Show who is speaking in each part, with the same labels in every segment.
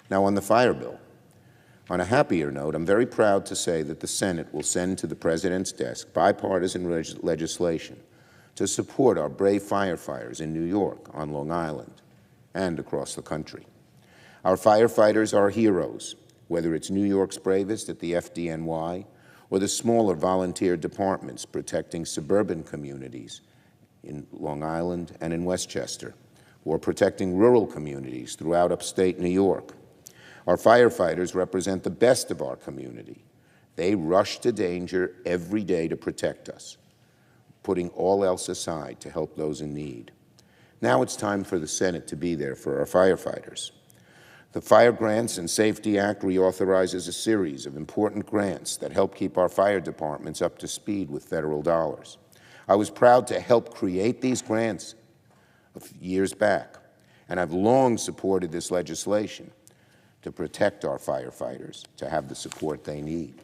Speaker 1: Now, on the fire bill, on a happier note, I'm very proud to say that the Senate will send to the President's desk bipartisan legislation to support our brave firefighters in New York, on Long Island, and across the country. Our firefighters are heroes, whether it's New York's bravest at the FDNY or the smaller volunteer departments protecting suburban communities in Long Island and in Westchester, or protecting rural communities throughout upstate New York. Our firefighters represent the best of our community. They rush to danger every day to protect us, putting all else aside to help those in need. Now it's time for the Senate to be there for our firefighters. The Fire Grants and Safety Act reauthorizes a series of important grants that help keep our fire departments up to speed with federal dollars. I was proud to help create these grants years back, and I've long supported this legislation to protect our firefighters, to have the support they need.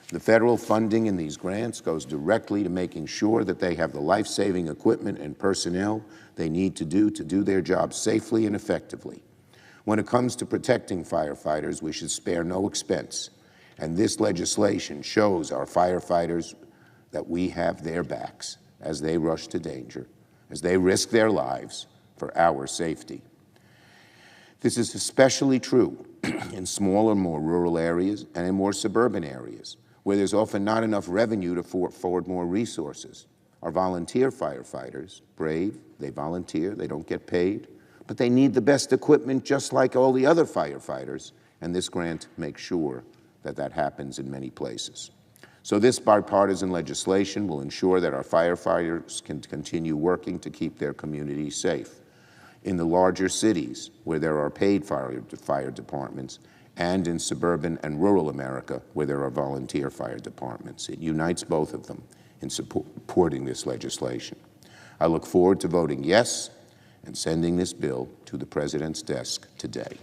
Speaker 1: The federal funding in these grants goes directly to making sure that they have the life-saving equipment and personnel they need to do their job safely and effectively. When it comes to protecting firefighters, we should spare no expense, and this legislation shows our firefighters that we have their backs as they rush to danger, as they risk their lives for our safety. This is especially true in smaller, more rural areas and in more suburban areas, where there's often not enough revenue to afford more resources. Our volunteer firefighters, brave, they volunteer, they don't get paid, but they need the best equipment just like all the other firefighters, and this grant makes sure that that happens in many places. So this bipartisan legislation will ensure that our firefighters can continue working to keep their communities safe in the larger cities where there are paid fire departments, and in suburban and rural America where there are volunteer fire departments. It unites both of them in supporting this legislation. I look forward to voting yes and sending this bill to the President's desk today.